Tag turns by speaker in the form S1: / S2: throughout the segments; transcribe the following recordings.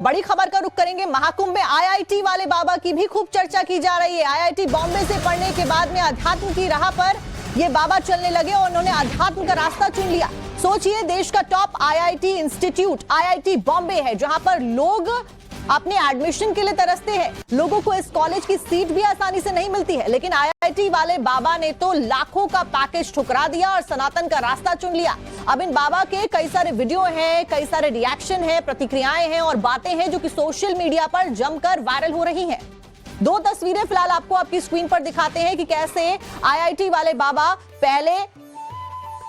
S1: बड़ी खबर का रुख करेंगे। महाकुंभ में आईआईटी वाले बाबा की भी खूब चर्चा की जा रही है। आईआईटी बॉम्बे से पढ़ने के बाद में अध्यात्म की राह पर ये बाबा चलने लगे और उन्होंने अध्यात्म का रास्ता चुन लिया। सोचिए, देश का top IIT institute IIT Bombay है, जहां पर लोग अपने एडमिशन के लिए तरसते हैं। लोगों को इस कॉलेज की सीट भी आसानी से नहीं मिलती है, लेकिन आईआईटी वाले बाबा ने तो लाखों का पैकेज ठुकरा दिया और सनातन का रास्ता चुन लिया। अब इन बाबा के कई सारे वीडियो हैं, कई सारे रिएक्शन हैं, प्रतिक्रियाएं हैं और बातें हैं जो कि सोशल मीडिया पर जमकर वायरल हो रही हैं। दो तस्वीरें फिलहाल आपको आपकी स्क्रीन पर दिखाते हैं कि कैसे आईआईटी वाले बाबा पहले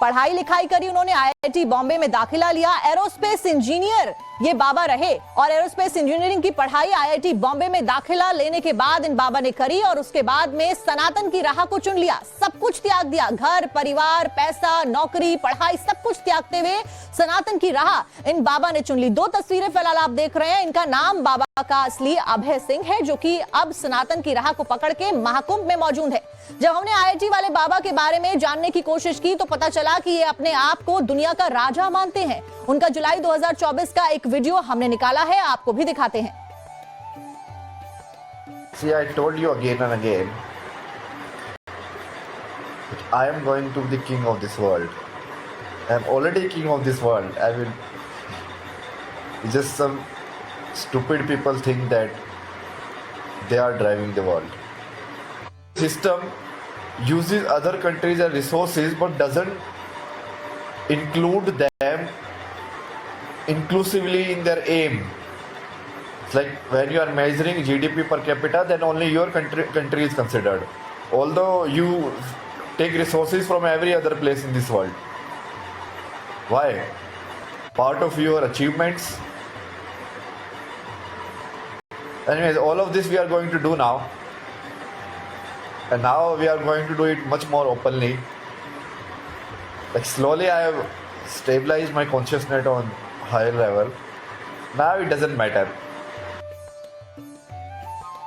S1: पढ़ाई लिखाई करी, उन्होंने आईआईटी बॉम्बे में दाखिला लिया। एरोस्पेस इंजीनियर ये बाबा रहे और एरोस्पेस इंजीनियरिंग की पढ़ाई आईआईटी बॉम्बे में दाखिला लेने के बाद इन बाबा ने करी और उसके बाद में सनातन की राह को चुन लिया। सब कुछ त्याग दिया, घर परिवार, पैसा, नौकरी, पढ़ाई, सब कुछ त्यागते हुए सनातन की राह इन बाबा ने चुन ली। दो तस्वीरें फिलहाल आप देख रहे हैं। इनका नाम बाबा का असली अभय सिंह है, जो कि अब सनातन की राह को पकड़ के महाकुंभ में मौजूद है। जब हमने आईआईटी वाले बाबा के बारे में जानने की कोशिश की तो पता चला कि ये अपने आप को दुनिया का राजा मानते हैं। उनका जुलाई 2024 का एक वीडियो हमने निकाला है, आपको भी दिखाते हैं।
S2: See, I told you again and again, I am going to be the king of this world. I am already king of this world. I will. Just some stupid people think that they are driving the world. System uses other countries as resources but doesn't include them inclusively in their aim. It's like when you are measuring GDP per capita, then only your country is considered, although you take resources from every other place in this world. Why? Part of your achievements. Anyways, all of this we are going to do now, and now we are going to do it much more openly. Like slowly I have stabilized my consciousness on higher level. Now it doesn't matter.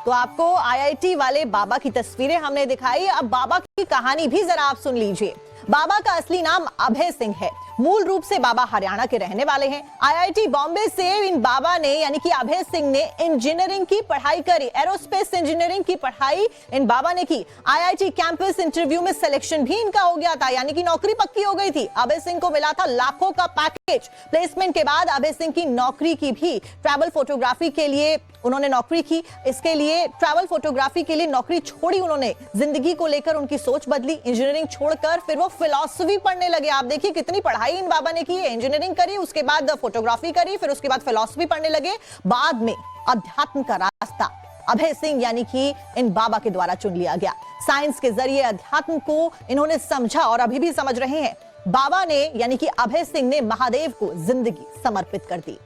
S1: तो आपको IIT वाले बाबा की तस्वीरें हमने दिखाई। अब बाबा की कहानी भी जरा आप सुन लीजिए। बाबा का असली नाम अभय सिंह है। मूल रूप से बाबा हरियाणा के रहने वाले हैं। आईआईटी बॉम्बे से इन बाबा ने यानी कि अभय सिंह ने इंजीनियरिंग की पढ़ाई करी। एरोस्पेस इंजीनियरिंग की पढ़ाई इन बाबा ने की। आईआईटी कैंपस इंटरव्यू में सिलेक्शन भी इनका हो गया था, यानी कि नौकरी पक्की हो गई थी। अभय सिंह को मिला था लाखों का पैकेज। प्लेसमेंट के बाद अभय सिंह की नौकरी की भी ट्रैवल फोटोग्राफी के लिए उन्होंने नौकरी की। इसके लिए ट्रैवल फोटोग्राफी के लिए नौकरी छोड़ी उन्होंने। जिंदगी को लेकर उनकी सोच बदली। इंजीनियरिंग छोड़कर फिर वो फिलॉसफी पढ़ने लगे। आप देखिए कितनी पढ़ाई इन बाबा ने की है। इंजीनियरिंग करी, उसके बाद फोटोग्राफी करी, फिर उसके बाद फिलॉसफी पढ़ने लगे। बाद में अध्यात्म का रास्ता अभय सिंह यानी कि इन बाबा के द्वारा चुन लिया गया। साइंस के जरिए अध्यात्म को इन्होंने समझा और अभी भी समझ रहे हैं। बाबा ने यानी कि अभय सिंह ने महादेव को जिंदगी समर्पित कर दी।